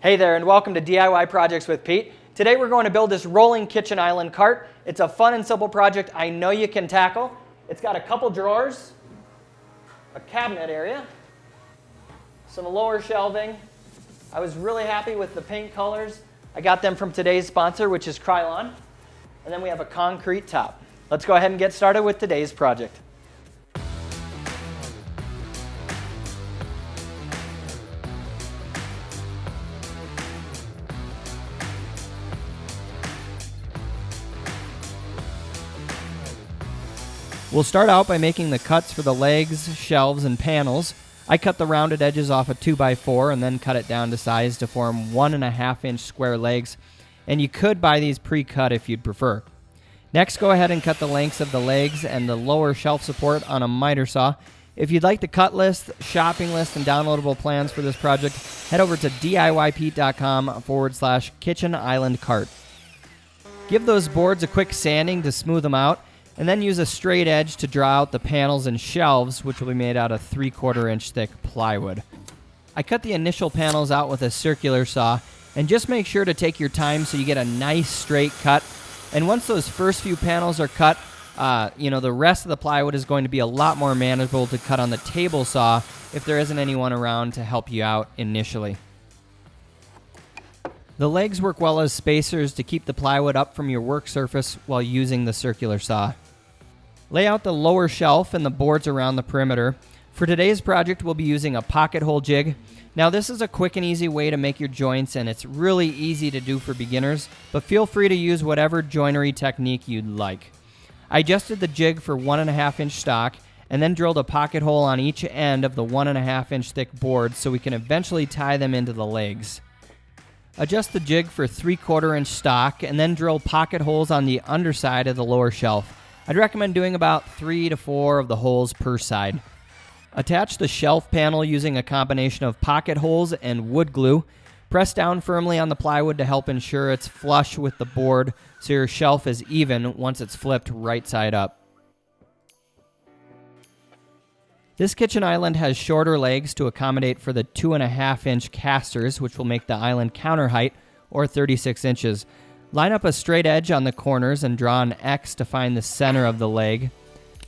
Hey there, and welcome to DIY Projects with Pete. Today we're going to build this rolling kitchen island cart. It's a fun and simple project I know you can tackle. It's got a couple drawers, a cabinet area, some lower shelving. I was really happy with the paint colors. I got them from today's sponsor, which is Krylon. And then we have a concrete top. Let's go ahead and get started with today's project. We'll start out by making the cuts for the legs, shelves, and panels. I cut the rounded edges off a 2x4 and then cut it down to size to form 1.5-inch square legs, and you could buy these pre-cut if you'd prefer. Next, go ahead and cut the lengths of the legs and the lower shelf support on a miter saw. If you'd like the cut list, shopping list, and downloadable plans for this project, head over to DIYpete.com/kitchen island cart. Give those boards a quick sanding to smooth them out, and then use a straight edge to draw out the panels and shelves, which will be made out of 3/4-inch thick plywood. I cut the initial panels out with a circular saw, and just make sure to take your time so you get a nice straight cut. And once those first few panels are cut, the rest of the plywood is going to be a lot more manageable to cut on the table saw if there isn't anyone around to help you out initially. The legs work well as spacers to keep the plywood up from your work surface while using the circular saw. Lay out the lower shelf and the boards around the perimeter. For today's project, we'll be using a pocket hole jig. Now, this is a quick and easy way to make your joints, and it's really easy to do for beginners, but feel free to use whatever joinery technique you'd like. I adjusted the jig for 1.5-inch stock and then drilled a pocket hole on each end of the 1.5-inch thick board so we can eventually tie them into the legs. Adjust the jig for 3/4-inch stock and then drill pocket holes on the underside of the lower shelf. I'd recommend doing about 3 to 4 of the holes per side. Attach the shelf panel using a combination of pocket holes and wood glue. Press down firmly on the plywood to help ensure it's flush with the board so your shelf is even once it's flipped right side up. This kitchen island has shorter legs to accommodate for the 2.5-inch casters, which will make the island counter height, or 36 inches. Line up a straight edge on the corners and draw an X to find the center of the leg.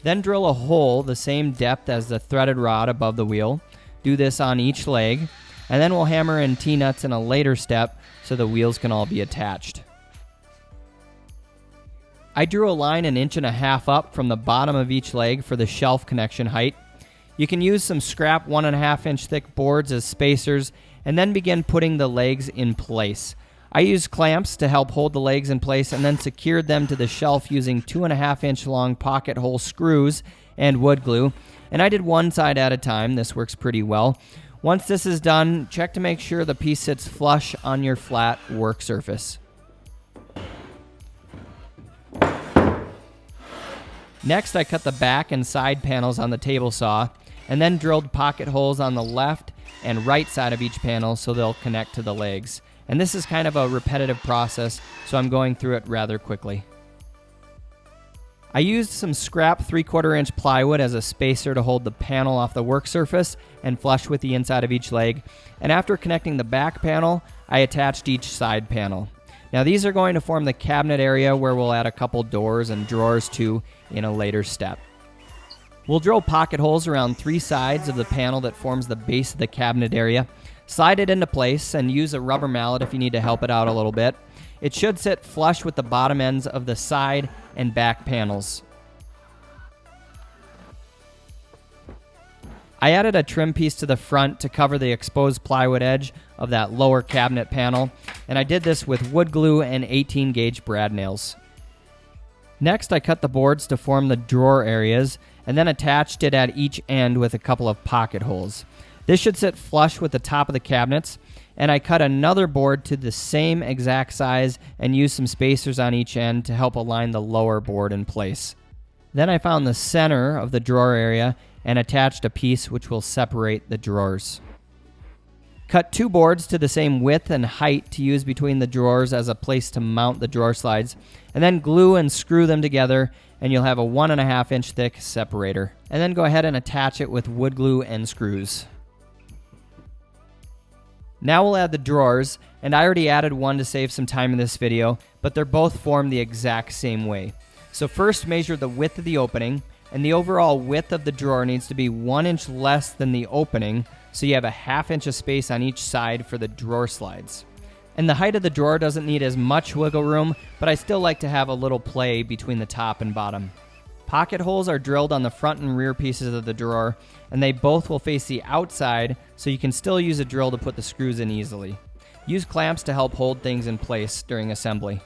Then drill a hole the same depth as the threaded rod above the wheel. Do this on each leg, and then we'll hammer in T-nuts in a later step so the wheels can all be attached. I drew a line 1.5 inches up from the bottom of each leg for the shelf connection height. You can use some scrap 1.5-inch thick boards as spacers and then begin putting the legs in place. I used clamps to help hold the legs in place and then secured them to the shelf using 2.5-inch long pocket hole screws and wood glue. And I did one side at a time. This works pretty well. Once this is done, check to make sure the piece sits flush on your flat work surface. Next, I cut the back and side panels on the table saw and then drilled pocket holes on the left and right side of each panel so they'll connect to the legs. And this is kind of a repetitive process, so I'm going through it rather quickly. I used some scrap 3/4-inch plywood as a spacer to hold the panel off the work surface and flush with the inside of each leg. And after connecting the back panel, I attached each side panel. Now these are going to form the cabinet area where we'll add a couple doors and drawers to in a later step. We'll drill pocket holes around 3 sides of the panel that forms the base of the cabinet area. Slide it into place and use a rubber mallet if you need to help it out a little bit. It should sit flush with the bottom ends of the side and back panels. I added a trim piece to the front to cover the exposed plywood edge of that lower cabinet panel, and I did this with wood glue and 18-gauge brad nails. Next, I cut the boards to form the drawer areas and then attached it at each end with a couple of pocket holes. This should sit flush with the top of the cabinets, and I cut another board to the same exact size and used some spacers on each end to help align the lower board in place. Then I found the center of the drawer area and attached a piece which will separate the drawers. Cut 2 boards to the same width and height to use between the drawers as a place to mount the drawer slides, and then glue and screw them together, and you'll have a 1.5-inch thick separator. And then go ahead and attach it with wood glue and screws. Now we'll add the drawers, and I already added one to save some time in this video, but they're both formed the exact same way. So first measure the width of the opening, and the overall width of the drawer needs to be 1 inch less than the opening, so you have a 1/2 inch of space on each side for the drawer slides. And the height of the drawer doesn't need as much wiggle room, but I still like to have a little play between the top and bottom. Pocket holes are drilled on the front and rear pieces of the drawer, and they both will face the outside, so you can still use a drill to put the screws in easily. Use clamps to help hold things in place during assembly.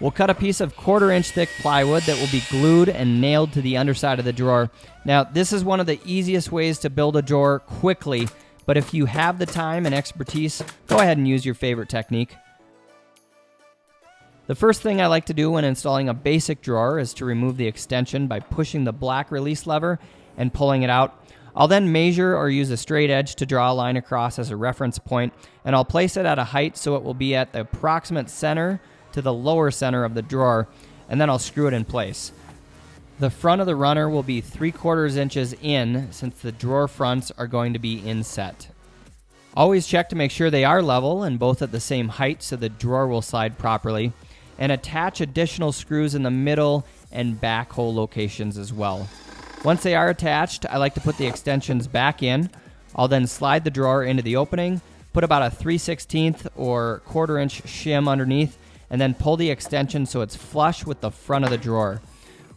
We'll cut a piece of 1/4 inch thick plywood that will be glued and nailed to the underside of the drawer. Now, this is one of the easiest ways to build a drawer quickly, but if you have the time and expertise, go ahead and use your favorite technique. The first thing I like to do when installing a basic drawer is to remove the extension by pushing the black release lever and pulling it out. I'll then measure or use a straight edge to draw a line across as a reference point, and I'll place it at a height so it will be at the approximate center to the lower center of the drawer, and then I'll screw it in place. The front of the runner will be 3/4 inches in, since the drawer fronts are going to be inset. Always check to make sure they are level and both at the same height so the drawer will slide properly, and attach additional screws in the middle and back hole locations as well. Once they are attached, I like to put the extensions back in. I'll then slide the drawer into the opening, put about a 3/16 or 1/4 inch shim underneath, and then pull the extension so it's flush with the front of the drawer.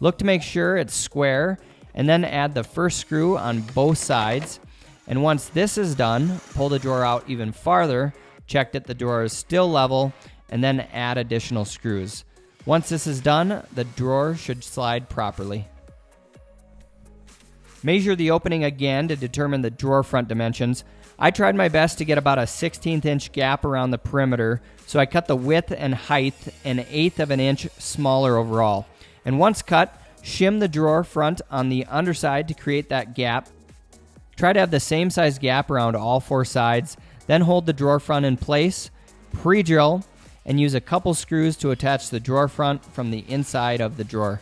Look to make sure it's square, and then add the first screw on both sides. And once this is done, pull the drawer out even farther, check that the drawer is still level, and then add additional screws. Once this is done, the drawer should slide properly. Measure the opening again to determine the drawer front dimensions. I tried my best to get about a 1/16 inch gap around the perimeter, so I cut the width and height 1/8 of an inch smaller overall. And once cut, shim the drawer front on the underside to create that gap. Try to have the same size gap around all 4 sides, then hold the drawer front in place, pre-drill, and use a couple screws to attach the drawer front from the inside of the drawer.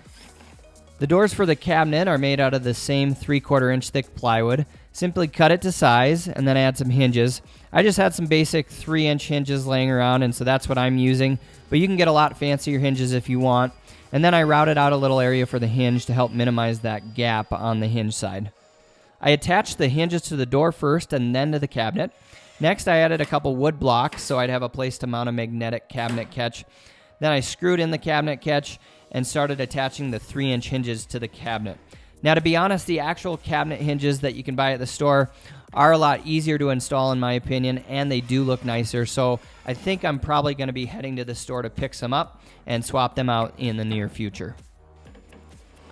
The doors for the cabinet are made out of the same 3/4 inch thick plywood. Simply cut it to size and then add some hinges. I just had some basic 3-inch hinges laying around, and so that's what I'm using, but you can get a lot fancier hinges if you want. And then I routed out a little area for the hinge to help minimize that gap on the hinge side. I attached the hinges to the door first and then to the cabinet. Next, I added a couple wood blocks so I'd have a place to mount a magnetic cabinet catch. Then I screwed in the cabinet catch and started attaching the 3-inch hinges to the cabinet. Now, to be honest, the actual cabinet hinges that you can buy at the store are a lot easier to install in my opinion, and they do look nicer, so I think I'm probably going to be heading to the store to pick some up and swap them out in the near future.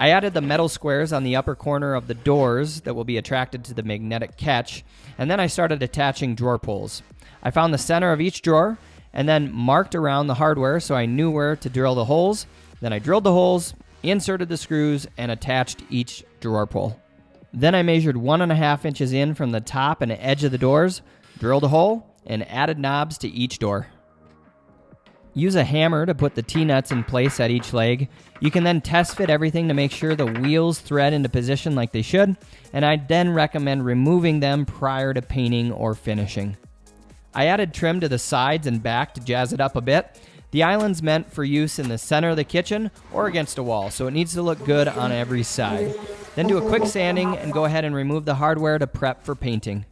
I added the metal squares on the upper corner of the doors that will be attracted to the magnetic catch, and then I started attaching drawer pulls. I found the center of each drawer and then marked around the hardware so I knew where to drill the holes. Then I drilled the holes, inserted the screws, and attached each drawer pull. Then I measured 1.5 inches in from the top and edge of the doors, drilled a hole, and added knobs to each door. Use a hammer to put the T-nuts in place at each leg. You can then test fit everything to make sure the wheels thread into position like they should, and I then recommend removing them prior to painting or finishing. I added trim to the sides and back to jazz it up a bit. The island's meant for use in the center of the kitchen or against a wall, so it needs to look good on every side. Then do a quick sanding and go ahead and remove the hardware to prep for painting.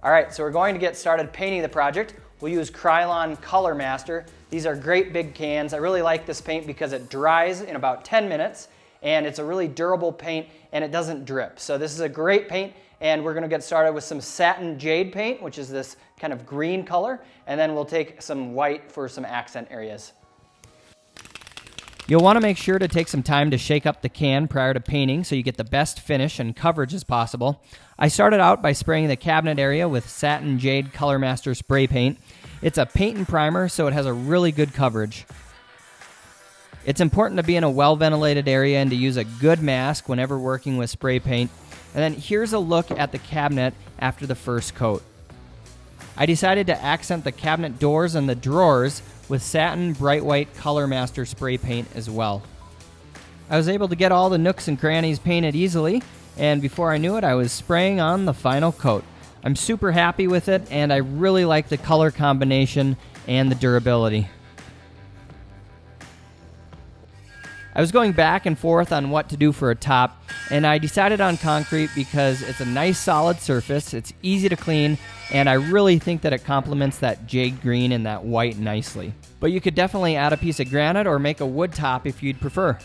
Alright, so we're going to get started painting the project. We'll use Krylon Color Master. These are great big cans. I really like this paint because it dries in about 10 minutes and it's a really durable paint and it doesn't drip. So this is a great paint, and we're going to get started with some satin jade paint, which is this kind of green color, and then we'll take some white for some accent areas. You'll want to make sure to take some time to shake up the can prior to painting so you get the best finish and coverage as possible. I started out by spraying the cabinet area with Satin Jade Color Master spray paint. It's a paint and primer, so it has a really good coverage. It's important to be in a well-ventilated area and to use a good mask whenever working with spray paint. And then here's a look at the cabinet after the first coat. I decided to accent the cabinet doors and the drawers with Satin Bright White Color Master spray paint as well. I was able to get all the nooks and crannies painted easily, and before I knew it, I was spraying on the final coat. I'm super happy with it, and I really like the color combination and the durability. I was going back and forth on what to do for a top, and I decided on concrete because it's a nice solid surface, it's easy to clean, and I really think that it complements that jade green and that white nicely. But you could definitely add a piece of granite or make a wood top if you'd prefer.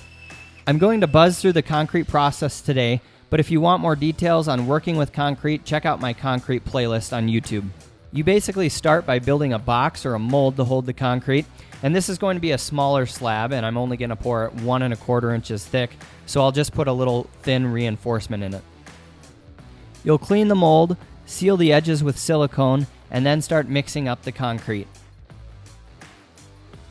I'm going to buzz through the concrete process today, but if you want more details on working with concrete, check out my concrete playlist on YouTube. You basically start by building a box or a mold to hold the concrete, and this is going to be a smaller slab, and I'm only going to pour it 1 1/4 inches thick, so I'll just put a little thin reinforcement in it. You'll clean the mold, seal the edges with silicone, and then start mixing up the concrete.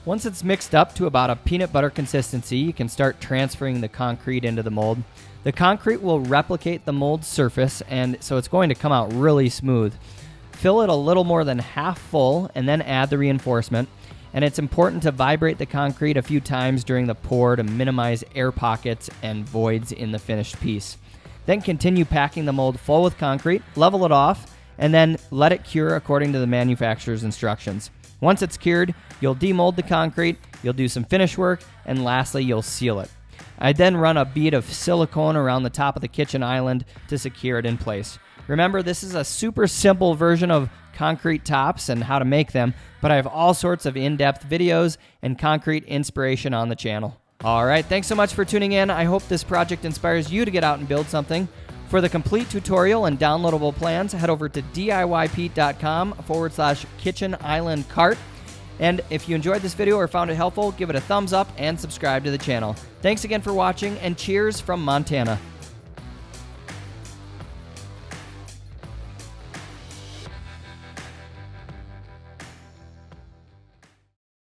Once it's mixed up to about a peanut butter consistency, you can start transferring the concrete into the mold. The concrete will replicate the mold's surface, and so it's going to come out really smooth. Fill it a little more than half full, and then add the reinforcement. And it's important to vibrate the concrete a few times during the pour to minimize air pockets and voids in the finished piece. Then continue packing the mold full with concrete, level it off, and then let it cure according to the manufacturer's instructions. Once it's cured, you'll demold the concrete, you'll do some finish work, and lastly, you'll seal it. I then run a bead of silicone around the top of the kitchen island to secure it in place. Remember, this is a super simple version of concrete tops and how to make them, but I have all sorts of in-depth videos and concrete inspiration on the channel. All right, thanks so much for tuning in. I hope this project inspires you to get out and build something. For the complete tutorial and downloadable plans, head over to DIYpete.com/kitchen island cart. And if you enjoyed this video or found it helpful, give it a thumbs up and subscribe to the channel. Thanks again for watching, and cheers from Montana.